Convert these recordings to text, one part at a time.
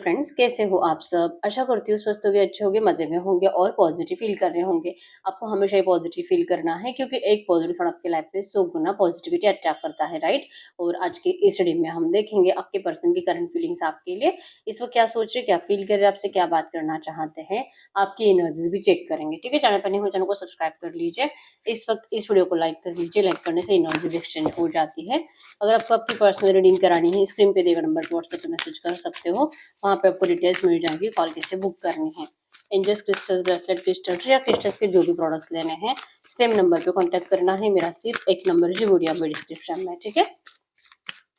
Friends, कैसे हो आप सब। आशा करती हूँ स्वस्थ होंगे, अच्छे होंगे, मजे में होंगे और पॉजिटिव फील कर रहे होंगे। आपको हमेशा ही पॉजिटिव फील करना है क्योंकि एक पॉजिटिव थॉट आपकी लाइफ में 100 गुना पॉजिटिविटी अट्रैक्ट करता है, राइट। और आज के इस रीडिंग में हम देखेंगे आपके पर्सन की करंट फीलिंग्स आपके लिए इस वक्त क्या सोच रहे, क्या फील कर रहे हैं, आपसे क्या बात करना चाहते हैं। आपकी एनर्जीज भी चेक करेंगे, ठीक है। चैनल पर नहीं हो चैनल को सब्सक्राइब कर लीजिए। इस वक्त इस वीडियो को लाइक कर लीजिए। लाइक करने से एनर्जीज एक्सचेंज हो जाती है। अगर आपको आपकी पर्सनल रीडिंग करानी है, स्क्रीन पे दिए गए नंबर पर व्हाट्सएप पे मैसेज कर सकते हो। वहाँ पे आपको डिटेल्स मिल जाएगी, कॉल कैसे बुक करनी है। एंजल्स क्रिस्टल्स, ब्रेसलेट क्रिस्टल्स या क्रिस्टल्स के जो भी प्रोडक्ट्स लेने हैं सेम नंबर पे कांटेक्ट करना है। मेरा सिर्फ एक नंबर है जो वीडियो में डिस्क्रिप्शन में, ठीक है।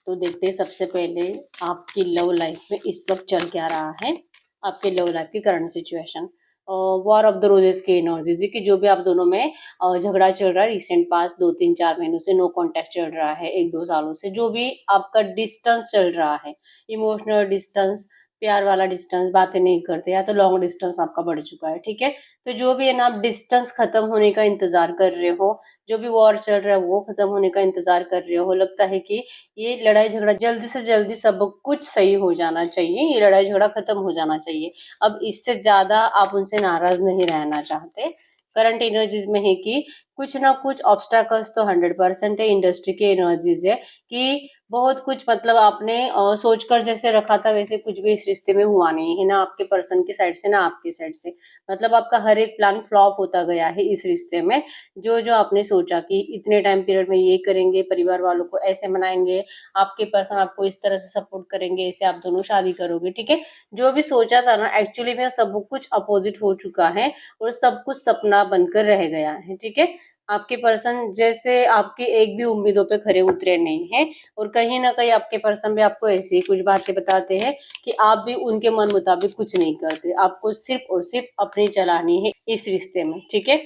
तो देखते हैं सबसे पहले आपकी लव लाइफ में इस वक्त चल क्या रहा है, आपके लव लाइफ की current situation. War of the roses की एनर्जीज कि जो भी आप दोनों में झगड़ा चल रहा है रिसेंट पास 2-3-4 महीनों से, नो कांटेक्ट चल रहा है 1-2 सालों से, जो भी आपका डिस्टेंस चल रहा है, इमोशनल डिस्टेंस, प्यार वाला डिस्टेंस, बातें नहीं करते या तो लॉन्ग डिस्टेंस आपका बढ़ चुका है, ठीक है। तो जो भी है ना, आप डिस्टेंस खत्म होने का इंतजार कर रहे हो, जो भी वॉर चल रहा है वो खत्म होने का इंतजार कर रहे हो। लगता है कि ये लड़ाई झगड़ा जल्दी से जल्दी सब कुछ सही हो जाना चाहिए, ये लड़ाई झगड़ा खत्म हो जाना चाहिए। अब इससे ज्यादा आप उनसे नाराज नहीं रहना चाहते। करंट एनर्जीज में है कि कुछ ना कुछ ऑब्स्टैकल्स तो 100% है। इंडस्ट्री की एनर्जीज है कि बहुत कुछ मतलब आपने सोचकर जैसे रखा था वैसे कुछ भी इस रिश्ते में हुआ नहीं है, ना आपके पर्सन की साइड से ना आपकी साइड से। मतलब आपका हर एक प्लान फ्लॉप होता गया है इस रिश्ते में। जो जो आपने सोचा कि इतने टाइम पीरियड में ये करेंगे, परिवार वालों को ऐसे मनाएंगे, आपके पर्सन आपको इस तरह से सपोर्ट करेंगे, ऐसे आप दोनों शादी करोगे, ठीक है। जो भी सोचा था ना, एक्चुअली में सब कुछ अपोजिट हो चुका है और सब कुछ सपना बनकर रह गया है, ठीक है। आपके पर्सन जैसे आपकी एक भी उम्मीदों पे खरे उतरे नहीं है और कहीं ना कहीं आपके पर्सन भी आपको ऐसी ही कुछ बातें बताते हैं कि आप भी उनके मन मुताबिक कुछ नहीं करते। आपको सिर्फ और सिर्फ अपनी चलानी है इस रिश्ते में, ठीक है।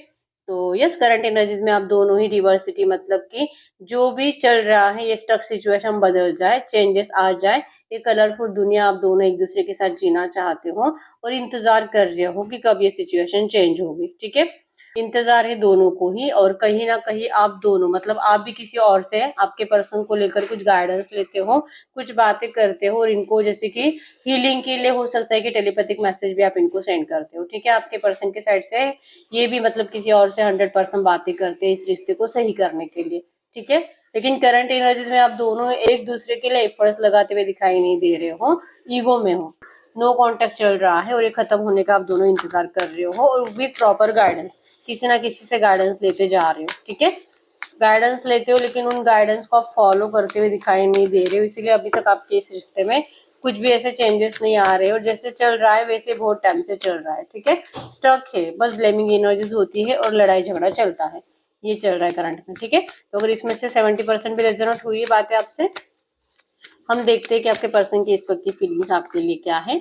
तो यस, करंट एनर्जीज में आप दोनों ही डिवर्सिटी, मतलब कि जो भी चल रहा है ये स्टक सिचुएशन बदल जाए, चेंजेस आ जाए, ये कलरफुल दुनिया आप दोनों एक दूसरे के साथ जीना चाहते हो और इंतजार कर रहे हो कि कब ये सिचुएशन चेंज होगी, ठीक है। इंतजार है दोनों को ही और कहीं ना कहीं आप दोनों, मतलब आप भी किसी और से आपके पर्सन को लेकर कुछ गाइडेंस लेते हो, कुछ बातें करते हो और इनको जैसे कि हीलिंग के लिए हो सकता है कि टेलीपैथिक मैसेज भी आप इनको सेंड करते हो, ठीक है। आपके पर्सन के साइड से ये भी मतलब किसी और से 100% बातें करते हैं इस रिश्ते को सही करने के लिए, ठीक है। लेकिन करंट एनर्जीज में आप दोनों एक दूसरे के लिए एफर्ट्स लगाते हुए दिखाई नहीं दे रहे हो, ईगो में हो। नो कांटेक्ट चल रहा है और ये खत्म होने का आप दोनों इंतजार कर रहे हो और विद प्रॉपर गाइडेंस, किसी ना किसी से गाइडेंस लेते जा रहे हो, ठीक है। गाइडेंस लेते हो लेकिन उन गाइडेंस को आप फॉलो करते हुए दिखाई नहीं दे रहे हो, इसीलिए अभी तक आपके इस रिश्ते में कुछ भी ऐसे चेंजेस नहीं आ रहे और जैसे चल रहा है वैसे बहुत टाइम से चल रहा है, ठीक है। स्टक है, बस ब्लेमिंग एनर्जीज होती है और लड़ाई झगड़ा चलता है, ये चल रहा है करंट में, ठीक है। तो अगर इसमें से 70% भी रेजोनेट हुई है बातें आपसे, हम देखते हैं कि आपके पर्सन की इस वक्त की फीलिंग्स आपके लिए क्या है।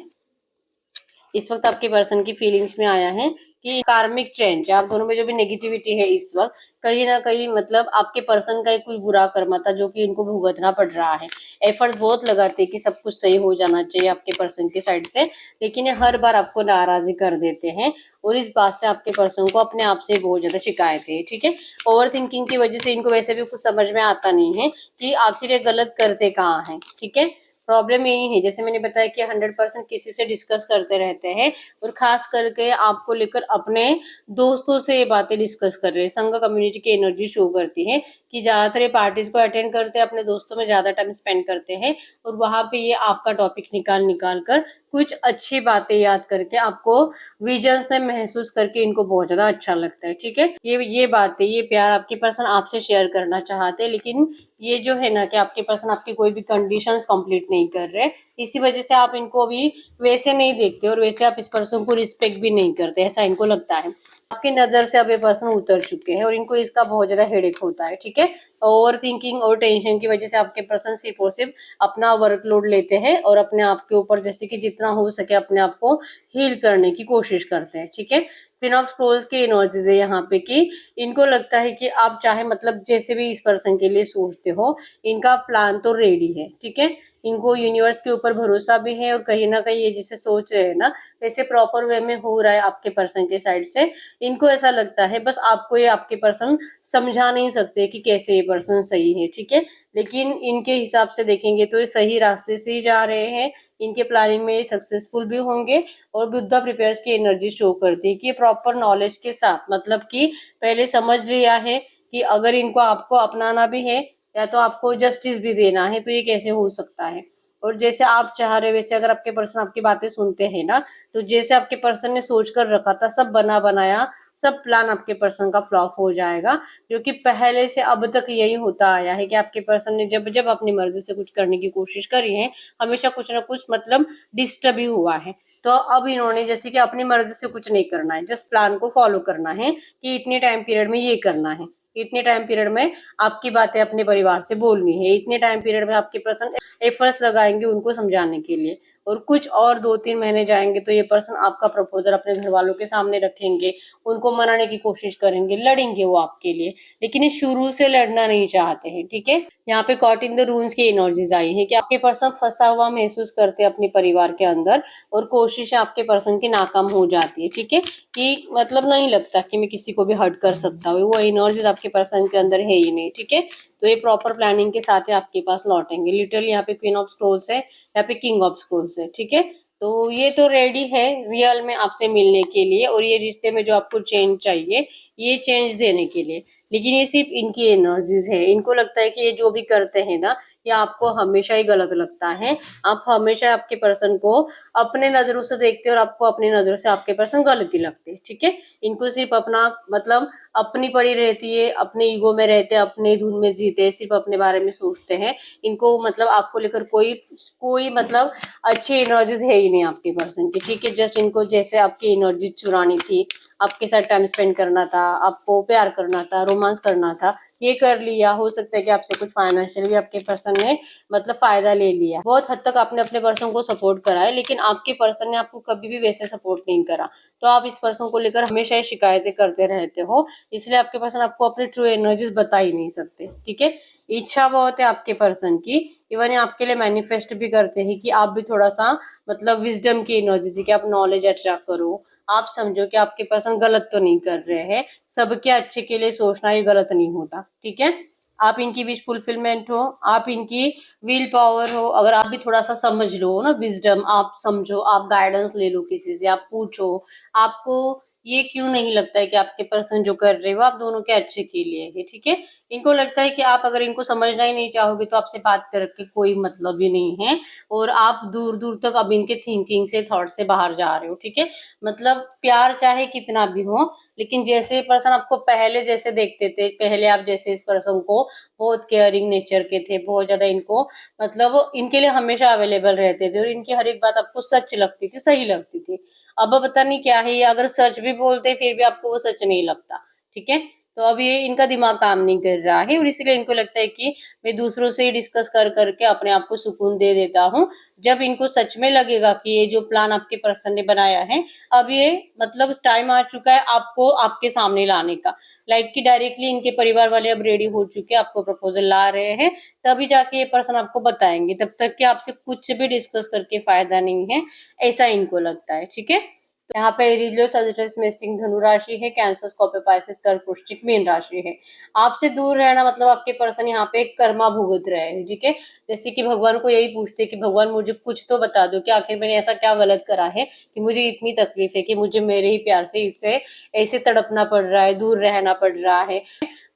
इस वक्त आपके पर्सन की फीलिंग्स में आया है कि कार्मिक चेंज है। आप दोनों में जो भी नेगेटिविटी है इस वक्त कहीं ना कहीं मतलब आपके पर्सन का एक कुछ बुरा कर्म था जो कि इनको भुगतना पड़ रहा है। एफर्ट्स बहुत लगाते हैं कि सब कुछ सही हो जाना चाहिए आपके पर्सन की साइड से, लेकिन ये हर बार आपको नाराजी कर देते हैं और इस बात से आपके पर्सन को अपने आप से बहुत ज्यादा शिकायत है, ठीक है। ओवर थिंकिंग की वजह से इनको वैसे भी कुछ समझ में आता नहीं है कि आखिर ये गलत करते कहाँ है, ठीक है। प्रॉब्लम यही है, जैसे मैंने बताया कि 100% किसी से डिस्कस करते रहते हैं और खास करके आपको लेकर अपने दोस्तों से ये बातें डिस्कस कर रहे हैं। संघ कम्युनिटी की एनर्जी शो करती है कि ज्यादातर ये पार्टीज को अटेंड करते हैं, अपने दोस्तों में ज्यादा टाइम स्पेंड करते हैं और वहां पे ये आपका टॉपिक निकाल निकाल कर कुछ अच्छी बातें याद करके आपको विजन्स में महसूस करके इनको बहुत ज्यादा अच्छा लगता है, ठीक है। ये बातें, ये प्यार आपके पर्सन आपसे शेयर करना चाहते हैं, लेकिन ये जो है ना कि आपके पर्सन आपकी कोई भी कंडीशंस कंप्लीट नहीं कर रहे, इसी वजह से आप इनको अभी वैसे नहीं देखते और वैसे आप इस पर्सन को रिस्पेक्ट भी नहीं करते, ऐसा इनको लगता है। आपकी नजर से अब ये पर्सन उतर चुके हैं और इनको इसका बहुत ज्यादा हेडेक होता है, ठीक है। ओवर थिंकिंग और टेंशन की वजह से आपके पर्सन सिर्फ और सिर्फ अपना वर्कलोड लेते हैं और अपने आप के ऊपर जैसे कि जितना हो सके अपने आप को हील करने की कोशिश करते हैं, ठीक है। क्वीन ऑफ स्टोर्स की एनर्जीज है यहाँ पे कि इनको लगता है कि आप चाहे मतलब जैसे भी इस पर्सन के लिए सोचते हो, इनका प्लान तो रेडी है, ठीक है। इनको यूनिवर्स के ऊपर प्रॉपर भरोसा भी है और कहीं ना कहीं ये जिसे सोच रहे हैं ना वैसे प्रॉपर वे में हो रहा है आपके पर्सन के साइड से। इनको ऐसा लगता है बस आपको ये आपके पर्सन समझा नहीं सकते कि कैसे ये पर्सन सही है, ठीक है। लेकिन इनके हिसाब से देखेंगे तो ये सही रास्ते से ही जा रहे हैं, इनके प्लानिंग में ये सक्सेसफुल भी होंगे। और बुद्धा प्रिपेयर्स की एनर्जी शो करती है कि प्रॉपर नॉलेज के साथ, मतलब कि पहले समझ लिया है कि अगर इनको आपको अपनाना भी है या तो आपको जस्टिस भी देना है तो ये कैसे हो सकता है। और जैसे आप चाह रहे वैसे अगर आपके पर्सन आपकी बातें सुनते हैं ना तो जैसे आपके पर्सन ने सोच कर रखा था सब बना बनाया सब प्लान आपके पर्सन का फ्लॉप हो जाएगा। क्योंकि पहले से अब तक यही होता आया है कि आपके पर्सन ने जब जब अपनी मर्जी से कुछ करने की कोशिश करी है हमेशा कुछ ना कुछ मतलब डिस्टर्ब ही हुआ है। तो अब इन्होंने जैसे कि अपनी मर्जी से कुछ नहीं करना है, जस्ट प्लान को फॉलो करना है कि इतने टाइम पीरियड में ये करना है, इतने टाइम पीरियड में आपकी बातें अपने परिवार से बोलनी है, इतने टाइम पीरियड में आपके पर्सन एफर्ट्स लगाएंगे उनको समझाने के लिए। और कुछ और 2-3 महीने जाएंगे तो ये पर्सन आपका प्रपोजल अपने घर वालों के सामने रखेंगे, उनको मनाने की कोशिश करेंगे, लड़ेंगे वो आपके लिए। लेकिन ये शुरू से लड़ना नहीं चाहते हैं, ठीक है। यहाँ पे कॉट इन द रून्स की एनर्जीज आई है कि आपके पर्सन फंसा हुआ महसूस करते हैं अपने परिवार के अंदर और कोशिश आपके पर्सन की नाकाम हो जाती है, ठीक है। कि मतलब नहीं लगता कि मैं किसी को भी हर्ट कर सकता हूँ, वो एनर्जीज आपके पर्सन के अंदर है ही नहीं, ठीक है। तो ये प्रॉपर प्लानिंग के साथ ही आपके पास लौटेंगे। लिटरली यहाँ पे क्वीन ऑफ स्क्रोल्स है, यहाँ पे किंग ऑफ स्क्रोल्स है, ठीक है। तो ये तो रेडी है रियल में आपसे मिलने के लिए और ये रिश्ते में जो आपको चेंज चाहिए ये चेंज देने के लिए। लेकिन ये सिर्फ इनकी एनर्जीज है, इनको लगता है कि ये जो भी करते हैं ना ये आपको हमेशा ही गलत लगता है। आप हमेशा आपके पर्सन को अपने नजरों से देखते हैं और आपको अपनी नजरों से आपके पर्सन गलत ही लगते हैं, ठीक है। इनको सिर्फ अपना मतलब अपनी पड़ी रहती है, अपने ईगो में रहते हैं, अपने धुन में जीते हैं, सिर्फ अपने बारे में सोचते हैं। इनको मतलब आपको लेकर कोई कोई मतलब अच्छी एनर्जीज है ही नहीं आपके पर्सन की, ठीक है। जस्ट इनको जैसे आपकी एनर्जी चुरानी थी, आपके साथ टाइम स्पेंड करना था, आपको प्यार करना था, रोमांस करना था, ये कर लिया। हो सकता है कि आपसे कुछ फाइनेंशियल भी आपके पर्सन ने मतलब फायदा ले लिया। बहुत हद तक आपने अपने पर्सन को सपोर्ट करा है लेकिन आपके पर्सन ने आपको कभी भी वैसे सपोर्ट नहीं करा। तो आप इस पर्सन को लेकर हमेशा ही शिकायतें करते रहते हो, इसलिए आपके पर्सन आपको अपने ट्रू एनर्जीज बता ही नहीं सकते, ठीक है। इच्छा बहुत है आपके पर्सन की, इवन ये आपके लिए मैनिफेस्ट भी करते हैं कि आप भी थोड़ा सा मतलब विजडम की एनर्जी से कि आप नॉलेज अट्रैक्ट करो, आप समझो कि आपके पर्सन गलत तो नहीं कर रहे हैं, सबके अच्छे के लिए सोचना ये गलत नहीं होता, ठीक है। आप इनकी विश फुलफिलमेंट हो, आप इनकी विल पावर हो। अगर आप भी थोड़ा सा समझ लो ना विजडम, आप समझो, आप गाइडेंस ले लो किसी से, आप पूछो आपको ये क्यों नहीं लगता है कि आपके पर्सन जो कर रहे हो आप दोनों के अच्छे के लिए है, ठीक है। इनको लगता है कि आप अगर इनको समझना ही नहीं चाहोगे तो आपसे बात करके कोई मतलब ही नहीं है और आप दूर दूर तक अब इनके थिंकिंग से थॉट से बाहर जा रहे हो, ठीक है। मतलब प्यार चाहे कितना भी हो लेकिन जैसे पर्सन आपको पहले जैसे देखते थे, पहले आप जैसे इस पर्सन को बहुत केयरिंग नेचर के थे, बहुत ज्यादा इनको मतलब इनके लिए हमेशा अवेलेबल रहते थे और इनकी हर एक बात आपको सच लगती थी, सही लगती थी। अब पता नहीं क्या है ये, अगर सच भी बोलते फिर भी आपको वो सच नहीं लगता, ठीक है। तो अब ये इनका दिमाग काम नहीं कर रहा है और इसलिए इनको लगता है कि मैं दूसरों से ही डिस्कस कर करके अपने आप को सुकून दे देता हूँ। जब इनको सच में लगेगा कि ये जो प्लान आपके पर्सन ने बनाया है अब ये मतलब टाइम आ चुका है आपको आपके सामने लाने का, लाइक कि डायरेक्टली इनके परिवार वाले अब रेडी हो चुके हैं, आपको प्रपोजल ला रहे हैं, तभी जाके ये पर्सन आपको बताएंगे। तब तक कि आपसे कुछ भी डिस्कस करके फायदा नहीं है, ऐसा इनको लगता है, ठीक है। तो यहाँ पे रिलियो सजिटस में सिंह धनु राशि है, कैंसर स्कॉर्पियो पाइसेस कर्क वृश्चिक मीन राशि है। आपसे दूर रहना मतलब आपके पर्सन यहाँ पे कर्मा भुगत रहे हैं, ठीक है। जैसे कि भगवान को यही पूछते हैं कि भगवान मुझे कुछ तो बता दो कि आखिर मैंने ऐसा क्या गलत करा है कि मुझे इतनी तकलीफ है, कि मुझे मेरे ही प्यार से इससे ऐसे तड़पना पड़ रहा है, दूर रहना पड़ रहा है,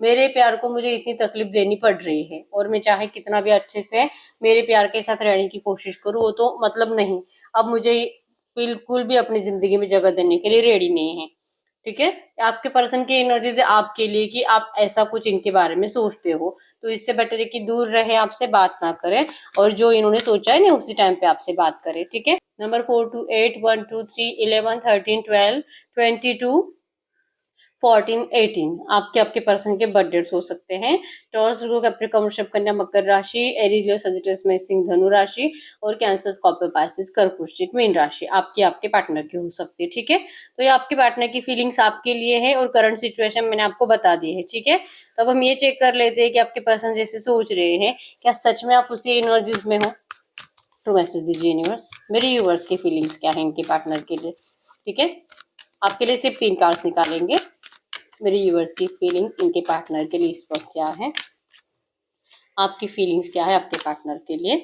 मेरे प्यार को मुझे इतनी तकलीफ देनी पड़ रही है और मैं चाहे कितना भी अच्छे से मेरे प्यार के साथ रहने की कोशिश करूँ वो तो मतलब नहीं, अब मुझे बिल्कुल भी अपनी जिंदगी में जगह देने के लिए रेडी नहीं है, ठीक है। आपके पर्सन की एनर्जीज है आपके लिए कि आप ऐसा कुछ इनके बारे में सोचते हो, तो इससे बेटर है कि दूर रहे, आपसे बात ना करें और जो इन्होंने सोचा है ना उसी टाइम पे आपसे बात करें, ठीक है। नंबर 4 2 8 1 2 3 11 13 12 22 14 18 आपके आपके पर्सन के बर्थ डेट्स हो सकते हैं। टॉरस ग्रुप कैप्रिकॉर्न वृषभ कन्या मकर राशि, एरीज लियो सजिटस में सिंह धनु राशि और कैंसर स्कॉर्पियो पाइसेस कर्क वृश्चिक मीन राशि आपकी आपके पार्टनर की हो सकती है, ठीक है। तो ये आपके पार्टनर की फीलिंग्स आपके लिए है और करंट सिचुएशन मैंने आपको बता दी है, ठीक है। तो अब हम ये चेक कर लेते हैं कि आपके पर्सन जैसे सोच रहे हैं क्या सच में आप उसी एनर्जीज में हो। ट्रू मैसेज दीजिए यूनिवर्स, मेरे यूनिवर्स की फीलिंग्स क्या है इनके पार्टनर के लिए। ठीक है, आपके लिए सिर्फ 3 कार्ड्स निकालेंगे। मेरे यूनिवर्स की फीलिंग्स इनके पार्टनर के लिए इस वक्त क्या है, आपकी फीलिंग्स क्या है आपके पार्टनर के लिए।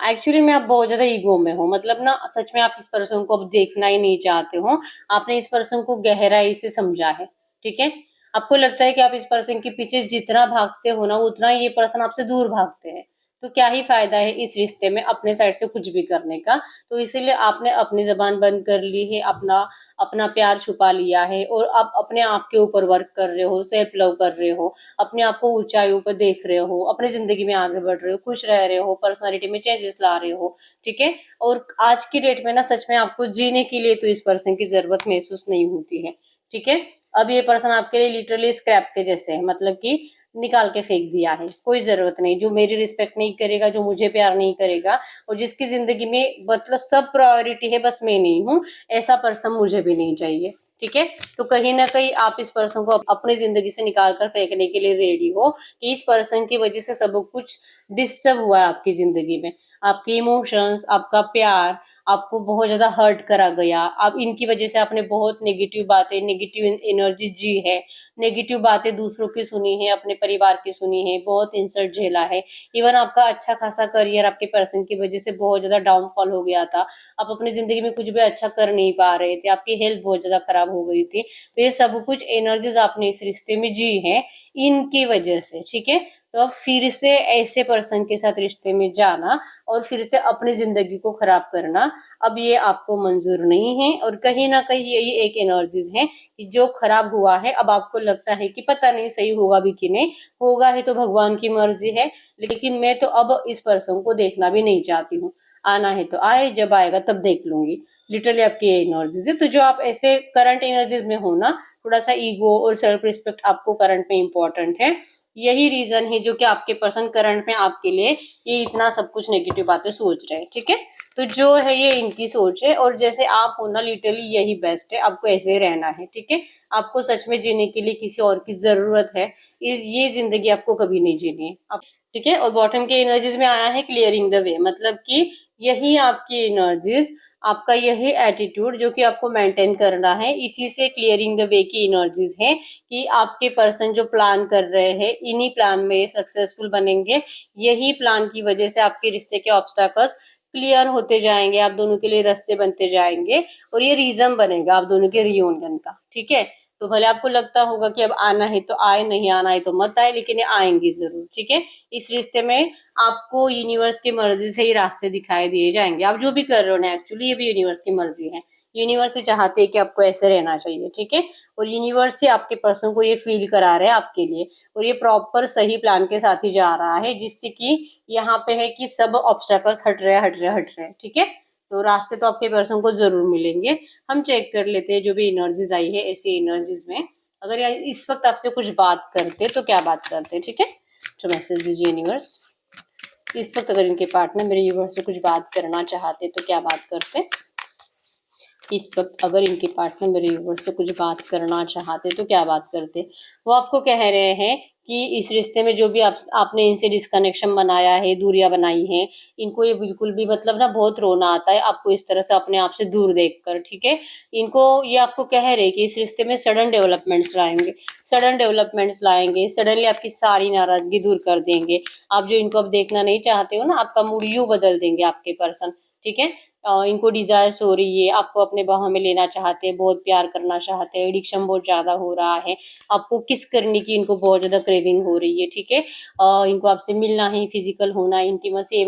एक्चुअली मैं आप बहुत ज़्यादा ईगो में हो, मतलब ना सच में आप इस पर्सन को अब देखना ही नहीं चाहते हो। आपने इस पर्सन को गहराई से समझा है। ठीक है, आपको लगता है कि आप इस पर्सन के पीछे जितना भागते हो ना, उतना ये पर्सन आपसे दूर भागते हैं। तो क्या ही फायदा है इस रिश्ते में अपने साइड से कुछ भी करने का। तो इसीलिए आपने अपनी जबान बंद कर ली है, अपना अपना प्यार छुपा लिया है, और आप अपने आप के ऊपर वर्क कर रहे हो, सेल्फ लव कर रहे हो, अपने आप को ऊंचाइयों पर देख रहे हो, अपनी जिंदगी में आगे बढ़ रहे हो, खुश रह रहे हो, पर्सनालिटी में चेंजेस ला रहे हो। ठीक है, और आज की डेट में ना सच में आपको जीने के लिए तो इस पर्सन की जरूरत महसूस नहीं होती है। ठीक है, अब ये पर्सन आपके लिए लिटरली स्क्रैप के जैसे है, मतलब कि निकाल के फेंक दिया है, कोई जरूरत नहीं। जो मेरी रिस्पेक्ट नहीं करेगा, जो मुझे प्यार नहीं करेगा, और जिसकी जिंदगी में मतलब सब प्रायोरिटी है, बस मैं नहीं हूँ, ऐसा पर्सन मुझे भी नहीं चाहिए। ठीक है, तो कहीं ना कहीं आप इस पर्सन को अपनी जिंदगी से निकाल कर फेंकने के लिए रेडी हो, कि इस पर्सन की वजह से सब कुछ डिस्टर्ब हुआ है आपकी जिंदगी में। आपके इमोशंस, आपका प्यार आपको बहुत ज्यादा हर्ट करा गया। अब इनकी वजह से आपने बहुत नेगेटिव बातें, नेगेटिव एनर्जी जी है, नेगेटिव बातें दूसरों की सुनी है, अपने परिवार की सुनी है, बहुत इंसल्ट झेला है। इवन आपका अच्छा खासा करियर आपके पर्सन की वजह से बहुत ज्यादा डाउनफॉल हो गया था। आप अपनी जिंदगी में कुछ भी अच्छा कर नहीं पा रहे थे, आपकी हेल्थ बहुत ज्यादा खराब हो गई थी। तो ये सब कुछ एनर्जीज आपने इस रिश्ते में जी है इनकी वजह से। ठीक है, तो अब फिर से ऐसे पर्सन के साथ रिश्ते में जाना और फिर से अपनी जिंदगी को खराब करना, अब ये आपको मंजूर नहीं है। और कहीं ना कहीं यही एक एनर्जीज है कि जो खराब हुआ है, अब आपको लगता है कि पता नहीं सही होगा भी कि नहीं होगा, है तो भगवान की मर्जी है, लेकिन मैं तो अब इस पर्सन को देखना भी नहीं चाहती हूँ। आना है तो आए, जब आएगा तब देख लूंगी। लिटरली आपकी एनर्जीज है। तो जो आप ऐसे करंट एनर्जीज में हो ना, थोड़ा सा ईगो और सेल्फ रिस्पेक्ट आपको करंट में इम्पोर्टेंट है। यही रीजन है जो कि आपके पर्सन करंट में आपके लिए ये इतना सब कुछ नेगेटिव बातें सोच रहे हैं। ठीक है, तो जो है ये इनकी सोच है, और जैसे आप हो ना लिटरली यही बेस्ट है, आपको ऐसे ही रहना है। ठीक है, आपको सच में जीने के लिए किसी और की जरूरत है, इस ये जिंदगी आपको कभी नहीं जीनी है आप। ठीक है, और बॉटम के एनर्जीज में आया है क्लियरिंग द वे, मतलब कि यही आपकी एनर्जीज, आपका यही एटीट्यूड जो कि आपको मेंटेन करना है, इसी से क्लियरिंग द वे की एनर्जीज है कि आपके पर्सन जो प्लान कर रहे हैं इन्हीं प्लान में सक्सेसफुल बनेंगे। यही प्लान की वजह से आपके रिश्ते के ऑब्स्टैकल्स क्लियर होते जाएंगे, आप दोनों के लिए रास्ते बनते जाएंगे, और ये रीजन बनेगा आप दोनों के रियूनियन का। ठीक है, तो भले आपको लगता होगा कि अब आना है तो आए, नहीं आना है तो मत आए, लेकिन ये आएंगी जरूर। ठीक है, इस रिश्ते में आपको यूनिवर्स की मर्जी से ही रास्ते दिखाई दिए जाएंगे। आप जो भी कर रहे हो ना, एक्चुअली ये भी यूनिवर्स की मर्जी है। यूनिवर्स ही चाहती है कि आपको ऐसे रहना चाहिए। ठीक है, और यूनिवर्स ही आपके पर्सन को ये फील करा रहे हैं आपके लिए, और ये प्रॉपर सही प्लान के साथ ही जा रहा है, जिससे कि यहाँ पे है कि सब ऑब्स्टेकल्स हट रहे हट रहे हट रहे। ठीक है, तो रास्ते तो आपके पर्सन को जरूर मिलेंगे। हम चेक कर लेते हैं जो भी एनर्जीज आई है ऐसी एनर्जीज में, अगर इस वक्त आपसे कुछ बात करते तो क्या बात करते। ठीक है, तो मैसेज दीजिए यूनिवर्स, इस वक्त अगर इनके पार्टनर मेरे यूनिवर्स से कुछ बात करना चाहते तो क्या बात करते। इस वक्त अगर इनके पार्टनर मेरे व्यूअर्स से कुछ बात करना चाहते तो क्या बात करते। वो आपको कह रहे हैं कि इस रिश्ते में जो भी आपने इनसे डिस्कनेक्शन बनाया है, दूरियां बनाई हैं, इनको ये बिल्कुल भी मतलब ना बहुत रोना आता है आपको इस तरह से अपने आप से दूर देखकर। ठीक है, इनको ये आपको कह रहे हैं कि इस रिश्ते में सडन डेवलपमेंट्स लाएंगे, सडन डेवलपमेंट्स लाएंगे, सडनली आपकी सारी नाराजगी दूर कर देंगे। आप जो इनको अब देखना नहीं चाहते हो ना, आपका मूड यूं बदल देंगे आपके पर्सन। ठीक है, इनको डिजायर्स हो रही है, आपको अपने बाहों में लेना चाहते हैं, बहुत प्यार करना चाहते हैं, एडिक्शन बहुत ज्यादा हो रहा है, आपको किस करने की इनको बहुत ज्यादा क्रेविंग हो रही है। ठीक है, इनको आपसे मिलना है, फिजिकल होना, इंटीमेसी,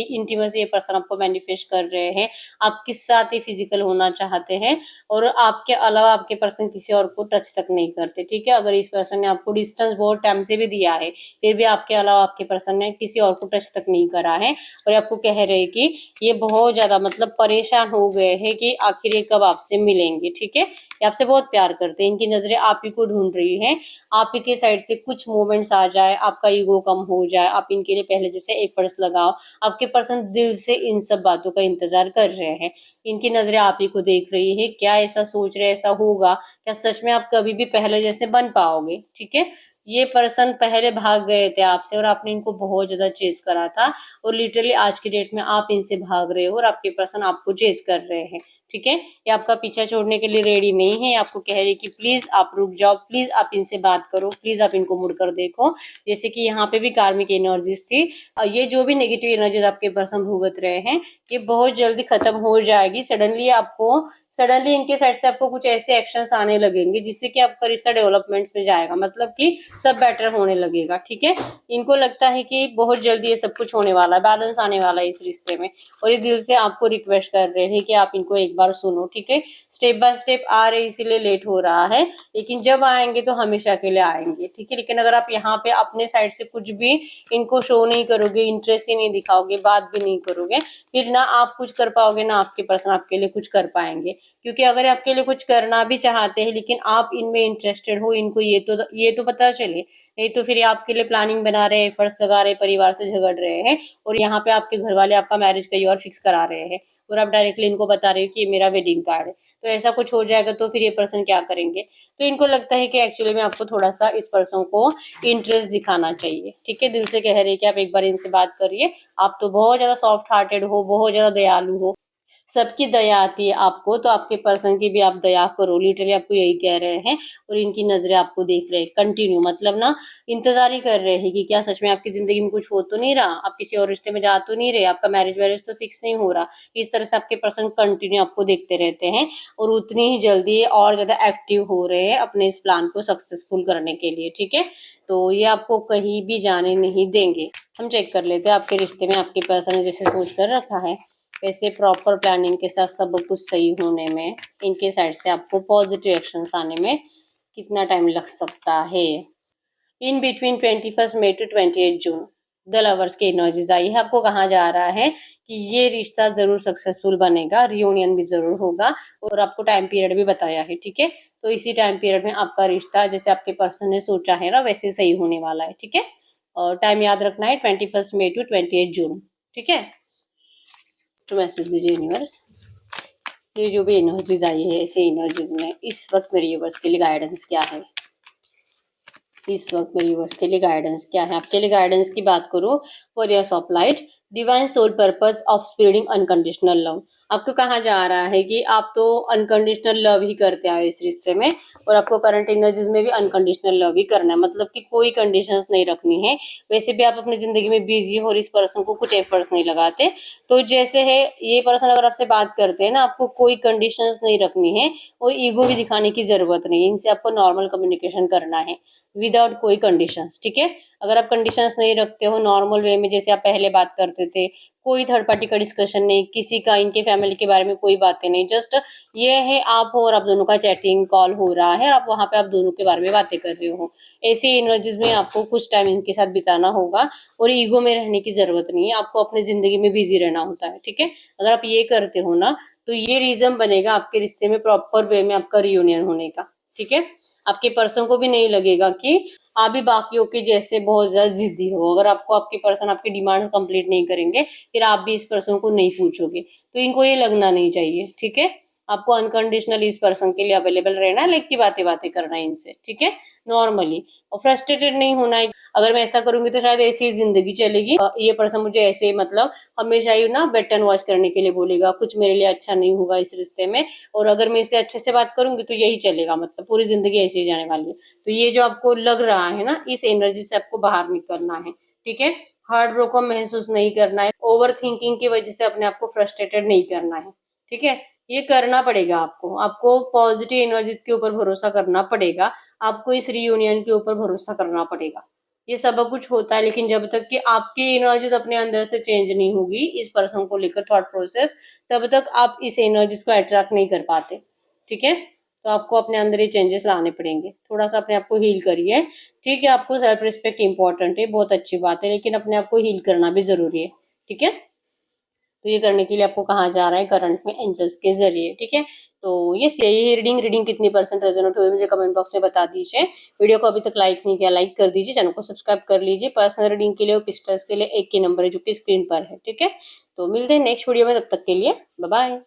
इंटीमेसी ये पर्सन आपको मैनिफेस्ट कर रहे हैं, आप किस साथ ही फिजिकल होना चाहते हैं, और आपके अलावा आपके पर्सन किसी और को टच तक नहीं करते। ठीक है, अगर इस पर्सन ने आपको डिस्टेंस बहुत टाइम से भी दिया है, फिर भी आपके अलावा आपके पर्सन ने किसी और को टच तक नहीं करा है, और आपको कह रहे हैं कि ये बहुत ज्यादा मतलब परेशान हो गए हैं कि आखिर ये कब आपसे मिलेंगे। ठीक है, ये आपसे बहुत प्यार करते हैं, इनकी नजरें आप ही को ढूंढ रही हैं, आप ही के साइड से कुछ मोमेंट्स आ जाए, आपका ईगो कम हो जाए, आप इनके लिए पहले जैसे एफर्ट्स लगाओ। आपके पर्सन दिल से इन सब बातों का इंतजार कर रहे हैं, इनकी नजरें आप ही को देख रही है। क्या ऐसा सोच रहे, ऐसा होगा क्या सच में आप कभी भी पहले जैसे बन पाओगे। ठीक है, ये पर्सन पहले भाग गए थे आपसे और आपने इनको बहुत ज़्यादा चेज़ करा था और लिटरली आज की डेट में आप इनसे भाग रहे हो और आपके पर्सन आपको चेज़ कर रहे हैं, ठीक है। ये आपका पीछा छोड़ने के लिए रेडी नहीं है, आपको कह रहे हैं कि प्लीज़ आप रुक जाओ, प्लीज़ आप इनसे बात करो, प्लीज़ आप इनको मुड़कर देखो। जैसे कि यहाँ पे भी कार्मिक एनर्जीज़ थी। ये जो भी नेगेटिव एनर्जीज़ आपके पर्सन भुगत रहे हैं, ये बहुत जल्दी खत्म हो जाएगी। सडनली इनके साइड से आपको कुछ ऐसे एक्शंस आने लगेंगे जिससे कि आपका रिश्ता डेवलपमेंट्स में जाएगा, मतलब कि सब बेटर होने लगेगा, ठीक है। इनको लगता है कि बहुत जल्दी ये सब कुछ होने वाला है, बैलेंस आने वाला है इस रिश्ते में, और ये दिल से आपको रिक्वेस्ट कर रहे हैं कि आप इनको एक बार सुनो, ठीक है। स्टेप बाय स्टेप आ रहे इसीलिए लेट हो रहा है, लेकिन जब आएंगे तो हमेशा के लिए आएंगे, ठीक है। लेकिन अगर आप यहाँ पे अपने साइड से कुछ भी इनको शो नहीं करोगे, इंटरेस्ट ही नहीं दिखाओगे, बात भी नहीं करोगे, फिर ना आप कुछ कर पाओगे ना आपके पर्सन आपके लिए कुछ कर पाएंगे। क्योंकि अगर आपके लिए कुछ करना भी चाहते हैं लेकिन आप इनमें इंटरेस्टेड हो, इनको ये तो पता चले, नहीं तो फिर ये आपके लिए प्लानिंग बना रहे हैं, एफर्ट्स लगा रहे हैं, परिवार से झगड़ रहे हैं, और यहाँ पे आपके घर वाले आपका मैरिज कहीं और फिक्स करा रहे हैं और आप डायरेक्टली इनको बता रहे हो कि ये मेरा वेडिंग कार्ड है। तो ऐसा कुछ हो जाएगा तो फिर ये पर्सन क्या करेंगे? तो इनको लगता है कि एक्चुअली में आपको थोड़ा सा इस पर्सन को इंटरेस्ट दिखाना चाहिए, ठीक है। दिल से कह रहे हैं कि आप एक बार इनसे बात करिए, आप तो बहुत ज़्यादा सॉफ्ट हार्टेड हो, बहुत ज़्यादा दयालु हो, सबकी दया आती है आपको, तो आपके पर्सन की भी आप दया करो, लिटरली आपको यही कह रहे हैं। और इनकी नज़रें आपको देख रहे हैं कंटिन्यू, मतलब ना इंतजार ही कर रहे हैं कि क्या सच में आपकी ज़िंदगी में कुछ हो तो नहीं रहा, आप किसी और रिश्ते में जा तो नहीं रहे, आपका मैरिज वैरिज तो फिक्स नहीं हो रहा। इस तरह से आपके पर्सन कंटिन्यू आपको देखते रहते हैं और उतनी ही जल्दी और ज़्यादा एक्टिव हो रहे हैं अपने इस प्लान को सक्सेसफुल करने के लिए, ठीक है। तो ये आपको कहीं भी जाने नहीं देंगे। हम चेक कर लेते हैं आपके रिश्ते में आपके पर्सन ने जैसे सोच कर रखा है वैसे प्रॉपर प्लानिंग के साथ सब कुछ सही होने में इनके साइड से आपको पॉजिटिव एक्शंस आने में कितना टाइम लग सकता है। In between 21 May to 28 June the lovers की एनर्जीज आई है। आपको कहा जा रहा है कि ये रिश्ता जरूर सक्सेसफुल बनेगा, रियूनियन भी जरूर होगा, और आपको टाइम पीरियड भी बताया है, ठीक है। तो इसी टाइम पीरियड में आपका रिश्ता जैसे आपके पर्सन ने सोचा है ना वैसे सही होने वाला है, ठीक है। और टाइम याद रखना है 21 मई टू 28 जून, ठीक है। तो मैसेज दीजिए यूनिवर्स, ये जो भी एनर्जीज आई है ऐसे एनर्जीज में इस वक्त मेरे यूनिवर्स के लिए गाइडेंस क्या है, इस वक्त मेरे यूनिवर्स के लिए गाइडेंस क्या है। आपके लिए गाइडेंस की बात करूँ, warriors of light, divine soul purpose of spreading unconditional love. आपको कहा जा रहा है कि आप तो अनकंडीशनल लव ही करते आए इस रिश्ते में, और आपको करंट एनर्जीज में भी अनकंडीशनल लव ही करना है, मतलब कि कोई कंडीशंस नहीं रखनी है। वैसे भी आप अपनी जिंदगी में बिजी हो और इस पर्सन को कुछ एफर्ट्स नहीं लगाते। तो जैसे है ये पर्सन अगर आपसे बात करते हैं ना, आपको कोई कंडीशंस नहीं रखनी है और ईगो भी दिखाने की जरूरत नहीं है। इनसे आपको नॉर्मल कम्युनिकेशन करना है विदाउट कोई कंडीशंस, ठीक है। अगर आप कंडीशंस नहीं रखते हो, नॉर्मल वे में जैसे आप पहले बात करते थे, कोई थर्ड पार्टी का डिस्कशन नहीं, किसी का इनके फैमिली के बारे में कोई बातें नहीं, जस्ट ये है आप हो और आप दोनों का चैटिंग कॉल हो रहा है और आप वहाँ पे आप दोनों के बारे में बातें कर रहे हो। ऐसी एनर्जीज में आपको कुछ टाइम इनके साथ बिताना होगा और ईगो में रहने की जरूरत नहीं है, आपको अपनी जिंदगी में बिजी रहना होता है, ठीक है। अगर आप ये करते हो ना तो ये रीजन बनेगा आपके रिश्ते में प्रॉपर वे में आपका रियूनियन होने का, ठीक है। आपके पर्सन को भी नहीं लगेगा कि आप भी बाकियों के जैसे बहुत ज्यादा जिद्दी हो। अगर आपको आपके पर्सन आपकी डिमांड्स कंप्लीट नहीं करेंगे फिर आप भी इस पर्सन को नहीं पूछोगे, तो इनको ये लगना नहीं चाहिए, ठीक है। आपको अनकंडीशनली इस पर्सन के लिए अवेलेबल रहना है, लाइक की बातें बातें करना है इनसे, ठीक है, नॉर्मली, और फ्रस्ट्रेटेड नहीं होना है। अगर मैं ऐसा करूंगी तो शायद ऐसी ही जिंदगी चलेगी। ये पर्सन मुझे ऐसे मतलब हमेशा ही ना बेट एंड वॉच करने के लिए बोलेगा, कुछ मेरे लिए अच्छा नहीं होगा इस रिश्ते में, और अगर मैं इससे अच्छे से बात करूंगी तो यही चलेगा, मतलब पूरी जिंदगी ऐसे ही जाने वाली है। तो ये जो आपको लग रहा है ना, इस एनर्जी से आपको बाहर निकलना है, ठीक है। हार्ट ब्रोकन महसूस नहीं करना है, ओवर थिंकिंग की वजह से अपने आप को फ्रस्ट्रेटेड नहीं करना है, ठीक है। ये करना पड़ेगा आपको, आपको पॉजिटिव एनर्जीज के ऊपर भरोसा करना पड़ेगा, आपको इस रियूनियन के ऊपर भरोसा करना पड़ेगा। ये सब कुछ होता है लेकिन जब तक कि आपकी एनर्जीज अपने अंदर से चेंज नहीं होगी इस पर्सन को लेकर थॉट प्रोसेस, तब तक आप इस एनर्जीज को अट्रैक्ट नहीं कर पाते, ठीक है। तो आपको अपने अंदर ये चेंजेस लाने पड़ेंगे, थोड़ा सा अपने आप को हील करिए, ठीक है। आपको सेल्फ रिस्पेक्ट इंपॉर्टेंट है, बहुत अच्छी बात है, लेकिन अपने आप को हील करना भी जरूरी है, ठीक है। तो ये करने के लिए आपको कहा जा रहा है करंट में एंजल्स के जरिए, ठीक है। तो ये रीडिंग कितनी परसेंट रेजोनेट हुई मुझे कमेंट बॉक्स में बता दीजिए। वीडियो को अभी तक लाइक नहीं किया लाइक कर दीजिए, चैनल को सब्सक्राइब कर लीजिए। पर्सनल रीडिंग के लिए और क्रिस्टल्स के लिए एक ही नंबर है जो कि स्क्रीन पर है, ठीक है। तो मिलते हैं नेक्स्ट वीडियो में, तब तक के लिए बाय बाय।